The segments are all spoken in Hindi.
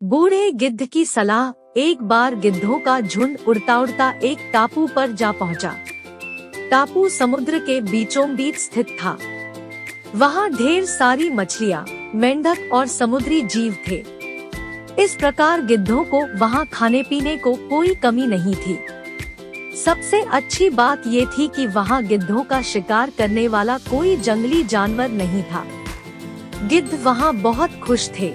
बूढ़े गिद्ध की सलाह। एक बार गिद्धों का झुंड उड़ता उड़ता एक टापू पर जा पहुंचा। टापू समुद्र के बीचों बीच स्थित था। वहाँ ढेर सारी मछलियाँ, मेंढक और समुद्री जीव थे। इस प्रकार गिद्धों को वहाँ खाने पीने को कोई कमी नहीं थी। सबसे अच्छी बात ये थी कि वहाँ गिद्धों का शिकार करने वाला कोई जंगली जानवर नहीं था। गिद्ध वहाँ बहुत खुश थे।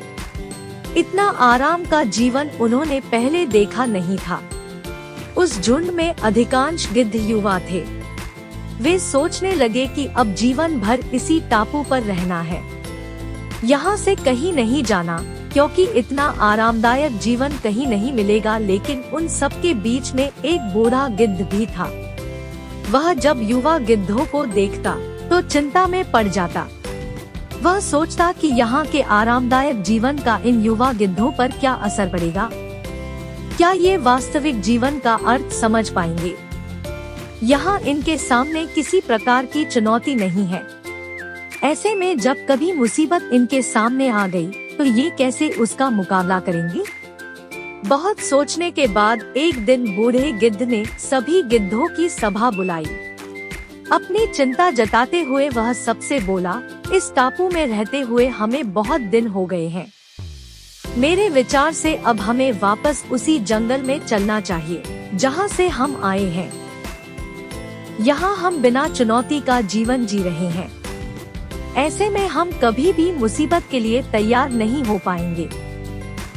इतना आराम का जीवन उन्होंने पहले देखा नहीं था। उस झुंड में अधिकांश गिद्ध युवा थे। वे सोचने लगे कि अब जीवन भर इसी टापू पर रहना है, यहाँ से कहीं नहीं जाना, क्योंकि इतना आरामदायक जीवन कहीं नहीं मिलेगा। लेकिन उन सब के बीच में एक बूढ़ा गिद्ध भी था। वह जब युवा गिद्धों को देखता तो चिंता में पड़ जाता। वह सोचता कि यहाँ के आरामदायक जीवन का इन युवा गिद्धों पर क्या असर पड़ेगा। क्या ये वास्तविक जीवन का अर्थ समझ पाएंगे? यहाँ इनके सामने किसी प्रकार की चुनौती नहीं है। ऐसे में जब कभी मुसीबत इनके सामने आ गई तो ये कैसे उसका मुकाबला करेंगे? बहुत सोचने के बाद एक दिन बूढ़े गिद्ध ने सभी गिद्धों की सभा बुलाई। अपनी चिंता जताते हुए वह सबसे बोला, इस टापू में रहते हुए हमें बहुत दिन हो गए हैं। मेरे विचार से अब हमें वापस उसी जंगल में चलना चाहिए जहाँ से हम आए हैं। यहाँ हम बिना चुनौती का जीवन जी रहे हैं। ऐसे में हम कभी भी मुसीबत के लिए तैयार नहीं हो पाएंगे।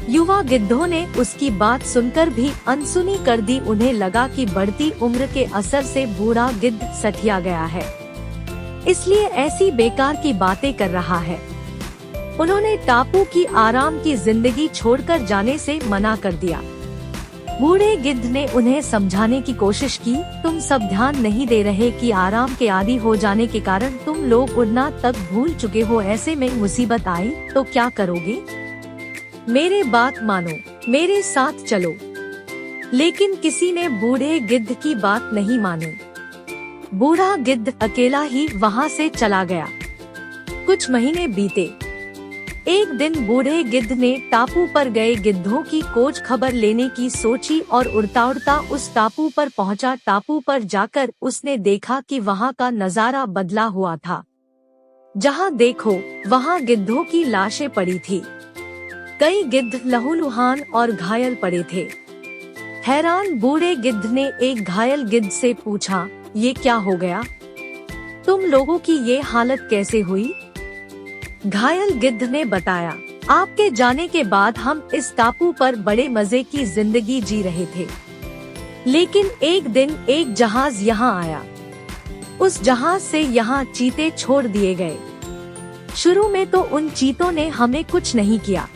युवा गिद्धों ने उसकी बात सुनकर भी अनसुनी कर दी। उन्हें लगा कि बढ़ती उम्र के असर से बूढ़ा गिद्ध सठिया गया है, इसलिए ऐसी बेकार की बातें कर रहा है। उन्होंने टापू की आराम की जिंदगी छोड़कर जाने से मना कर दिया। बूढ़े गिद्ध ने उन्हें समझाने की कोशिश की, तुम सब ध्यान नहीं दे रहे कि आराम के आदी हो जाने के कारण तुम लोग उड़ना तक भूल चुके हो। ऐसे में मुसीबत आई तो क्या करोगे? मेरे बात मानो, मेरे साथ चलो। लेकिन किसी ने बूढ़े गिद्ध की बात नहीं मानी। बूढ़ा गिद्ध अकेला ही वहाँ से चला गया। कुछ महीने बीते। एक दिन बूढ़े गिद्ध ने टापू पर गए गिद्धों की खोज खबर लेने की सोची और उड़ता उड़ता उस टापू पर पहुँचा। टापू पर जाकर उसने देखा कि वहाँ का नजारा बदला हुआ था। जहाँ देखो वहाँ गिद्धों की लाशें पड़ी थी। कई गिद्ध लहूलुहान और घायल पड़े थे। हैरान बूढ़े गिद्ध ने एक घायल गिद्ध से पूछा, ये क्या हो गया? तुम लोगों की ये हालत कैसे हुई? घायल गिद्ध ने बताया, आपके जाने के बाद हम इस टापू पर बड़े मजे की जिंदगी जी रहे थे। लेकिन एक दिन एक जहाज यहाँ आया। उस जहाज से यहाँ चीते छोड़ दिए गए। शुरू में तो उन चीतों ने हमें कुछ नहीं किया,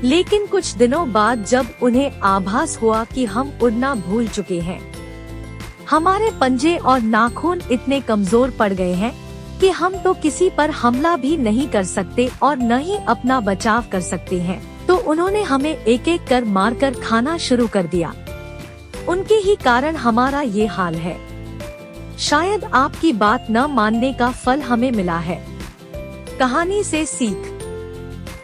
लेकिन कुछ दिनों बाद जब उन्हें आभास हुआ कि हम उड़ना भूल चुके हैं, हमारे पंजे और नाखून इतने कमजोर पड़ गए हैं कि हम तो किसी पर हमला भी नहीं कर सकते और न ही अपना बचाव कर सकते हैं, तो उन्होंने हमें एक एक कर मारकर खाना शुरू कर दिया। उनके ही कारण हमारा ये हाल है। शायद आपकी बात न मानने का फल हमें मिला है। कहानी से सीख।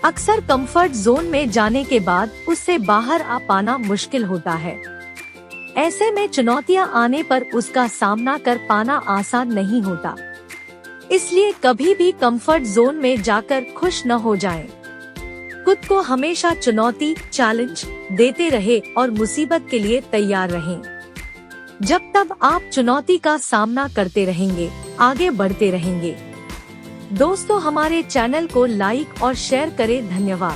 अक्सर कंफर्ट जोन में जाने के बाद उससे बाहर आ पाना मुश्किल होता है। ऐसे में चुनौतियां आने पर उसका सामना कर पाना आसान नहीं होता। इसलिए कभी भी कंफर्ट जोन में जाकर खुश न हो जाएं। खुद को हमेशा चुनौती, चैलेंज देते रहे और मुसीबत के लिए तैयार रहें। जब तक आप चुनौती का सामना करते रहेंगे, आगे बढ़ते रहेंगे। दोस्तों, हमारे चैनल को लाइक और शेयर करें। धन्यवाद।